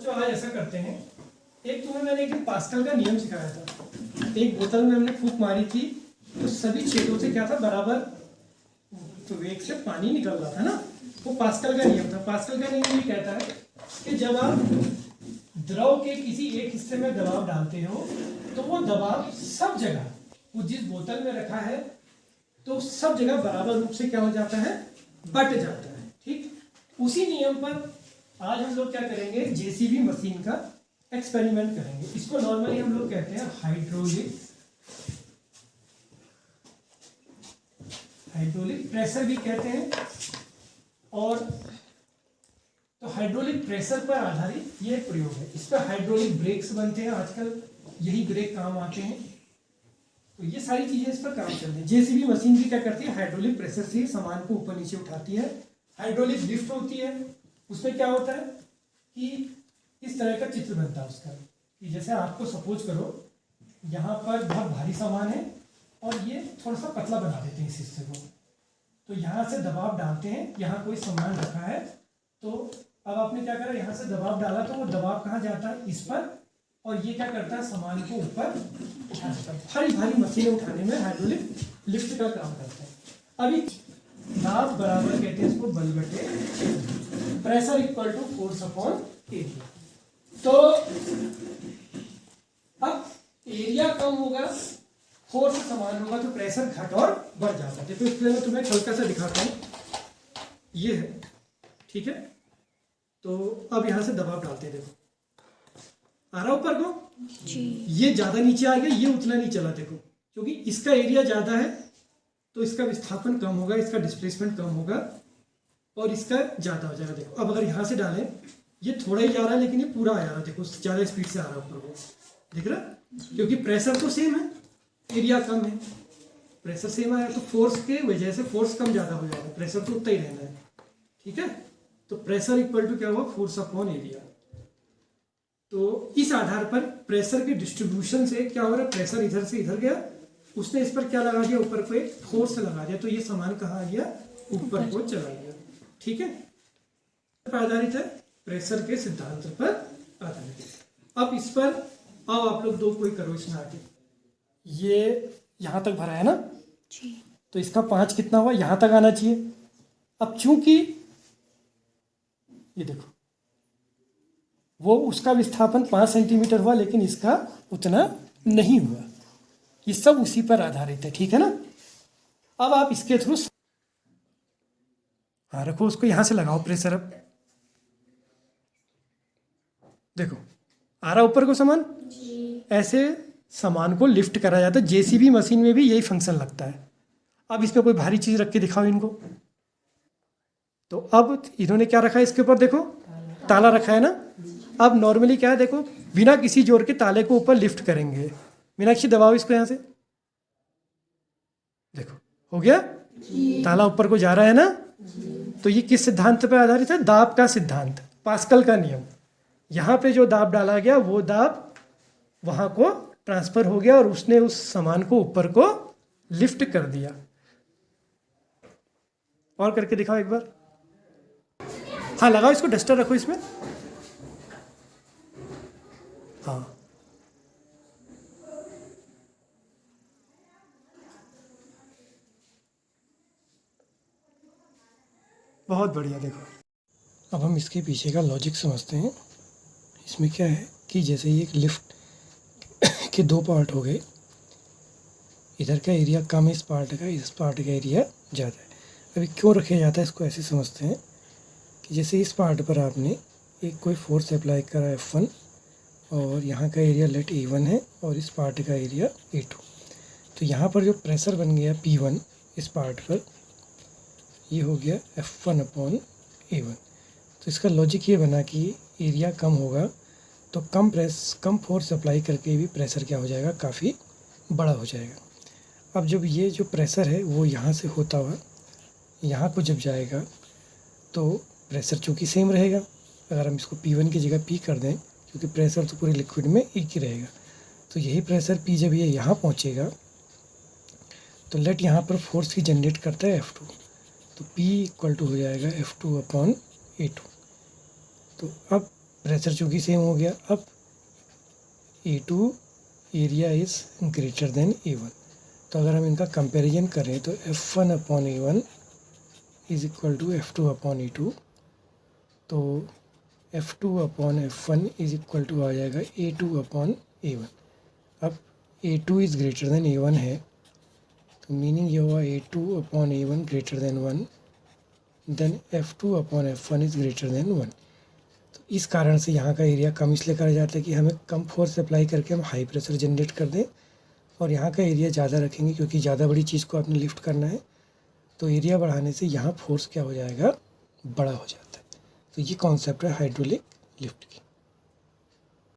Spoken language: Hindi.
बच्चों आज ऐसा करते हैं, एक तुम्हें मैंने एक दिन पास्कल का नियम सिखाया था। एक बोतल में हमने फूंक मारी थी तो सभी छेदों से क्या था, बराबर तो वेग से पानी निकल रहा था ना। वो पास्कल का नियम था। पास्कल का नियम ये कहता है कि जब आप द्रव के किसी एक हिस्से में दबाव डालते हो तो वो दबाव सब जगह, वो जिस बोतल में रखा है तो सब जगह बराबर रूप से क्या हो जाता है, बट जाता है। ठीक, उसी नियम पर आज हम लोग क्या करेंगे, जेसीबी मशीन का एक्सपेरिमेंट करेंगे। इसको नॉर्मली हम लोग कहते हैं हाइड्रोलिक प्रेशर भी कहते हैं। और तो हाइड्रोलिक प्रेशर पर आधारित ये प्रयोग है। इस पर हाइड्रोलिक ब्रेक्स बनते हैं, आजकल यही ब्रेक काम आते हैं। तो ये सारी चीजें इस पर काम चल रही है। जेसीबी मशीन भी क्या करती है, हाइड्रोलिक प्रेशर से सामान को ऊपर नीचे उठाती है। हाइड्रोलिक लिफ्ट होती है, उसमें क्या होता है कि इस तरह का चित्र बनता है उसका, कि जैसे आपको सपोज करो यहाँ पर बहुत भारी सामान है और ये थोड़ा सा पतला बना देते हैं इस हिस्से को। तो यहाँ से दबाव डालते हैं, यहाँ कोई सामान रखा है तो अब आपने क्या करा, यहाँ से दबाव डाला तो वो दबाव कहाँ जाता है, इस पर, और ये क्या करता है, सामान को ऊपर उठा देता है। भारी भारी मशीनें उठाने में हाइड्रोलिक लिफ्ट का काम करता है। अभी दाब बराबर कहते हैं इसको बल बटे pressure equal to force upon area. तो अब एरिया कम होगा, फोर्स समान होगा, तो प्रेशर घट और बढ़ जाता है। तो इसलिए मैं तुम्हें हल्का सा दिखाता हूं, ये है, ठीक है। तो अब यहां से दबाव डालते हैं, देखो आ रहा ऊपर को जी। ये ज्यादा नीचे आ गया, ये उतना नहीं चला, देखो, क्योंकि इसका एरिया ज्यादा है तो इसका विस्थापन कम होगा, इसका डिस्प्लेसमेंट कम होगा और इसका ज्यादा हो जाएगा। देखो अब अगर यहां से डालें, ये थोड़ा ही जा रहा है लेकिन ये पूरा आ जा रहा है, देखो ज्यादा स्पीड से आ रहा है ऊपर को, दिख रहा, क्योंकि प्रेशर तो सेम है, एरिया कम है, प्रेशर सेम आया तो फोर्स के वजह से फोर्स कम ज्यादा हो जाएगा, प्रेशर तो उतना ही रहना है, ठीक है। तो प्रेशर इक्वल टू क्या हुआ, फोर्स अपॉन एरिया। तो इस आधार पर प्रेशर के डिस्ट्रीब्यूशन से क्या हो रहा है, प्रेशर इधर से इधर गया, उसने इस पर क्या लगा दिया, ऊपर को एक फोर्स लगा दिया, तो ये सामान कहाँ आ गया, ऊपर को चला गया, ठीक है। पर आधारित है, प्रेशर के सिद्धांत पर आधारित है। अब इस पर आओ आप लोग दो कोई करो, इसमें आगे ये यहां तक भरा है ना जी, तो इसका 5 कितना हुआ, यहां तक आना चाहिए। अब चूंकि ये देखो वो उसका विस्थापन 5 सेंटीमीटर हुआ लेकिन इसका उतना नहीं हुआ, ये सब उसी पर आधारित है, ठीक है ना। अब आप इसके थ्रू हाँ रखो, उसको यहां से लगाओ प्रेशर। अब देखो आ रहा ऊपर को सामान, ऐसे सामान को लिफ्ट करा जाता है। जेसीबी मशीन में भी यही फंक्शन लगता है। अब इस पे कोई भारी चीज रख के दिखाओ इनको। तो अब इन्होंने क्या रखा है इसके ऊपर, देखो ताला रखा है ना। अब नॉर्मली क्या है, देखो बिना किसी जोर के ताले को ऊपर लिफ्ट करेंगे। मीनाक्षी दबाओ इसको यहाँ से, देखो हो गया, ताला ऊपर को जा रहा है ना। तो ये किस सिद्धांत पर आधारित है, दाब का सिद्धांत, पास्कल का नियम। यहाँ पे जो दाब डाला गया वो दाब वहां को ट्रांसफर हो गया और उसने उस सामान को ऊपर को लिफ्ट कर दिया। और करके दिखाओ एक बार, हाँ लगाओ इसको, डस्टर रखो इसमें, हाँ बहुत बढ़िया। देखो अब हम इसके पीछे का लॉजिक समझते हैं। इसमें क्या है कि जैसे ये एक लिफ्ट के दो पार्ट हो गए, इधर का एरिया कम है इस पार्ट का, इस पार्ट का एरिया ज़्यादा है। अभी क्यों रखा जाता है इसको ऐसे समझते हैं कि जैसे इस पार्ट पर आपने एक कोई फोर्स अप्लाई करा F1 और यहाँ का एरिया लेट A1 है और इस पार्ट का एरिया A2। तो यहाँ पर जो प्रेशर बन गया P1 इस पार्ट पर, ये हो गया F1 अपॉन A1। तो इसका लॉजिक ये बना कि एरिया कम होगा तो कम फोर्स अप्लाई करके भी प्रेशर क्या हो जाएगा, काफ़ी बड़ा हो जाएगा। अब जब ये जो प्रेशर है वो यहाँ से होता हुआ यहाँ को जब जाएगा तो प्रेशर चूँकि सेम रहेगा, अगर हम इसको P1 की जगह P कर दें, क्योंकि प्रेशर तो पूरे लिक्विड में एक ही रहेगा, तो यही प्रेशर P जब ये यहाँ पहुँचेगा तो लेट यहाँ पर फोर्स ही जनरेट करता है F2, तो P इक्वल टू हो जाएगा F2 अपॉन A2। तो अब प्रेशर चूँकि सेम हो गया, अब A2 area is greater then A1। तो अगर हम इनका कंपैरिजन करें तो F1 upon A1 is equal to F2 upon A2। तो F2 upon F1 is equal to आ जाएगा A2 अपॉन A1। अब A2 is greater then A1 है, तो मीनिंग ये हुआ A2 upon A1 greater than 1, then F2 upon F1 is greater than 1। तो इस कारण से यहाँ का एरिया कम इसलिए करा जाता है कि हमें कम फोर्स अप्लाई करके हम हाई प्रेशर जनरेट कर दें, और यहाँ का एरिया ज़्यादा रखेंगे क्योंकि ज़्यादा बड़ी चीज़ को आपने लिफ्ट करना है। तो एरिया बढ़ाने से यहाँ फोर्स क्या हो जाएगा, बड़ा हो जाता है। तो ये कॉन्सेप्ट है हाइड्रोलिक लिफ्ट की।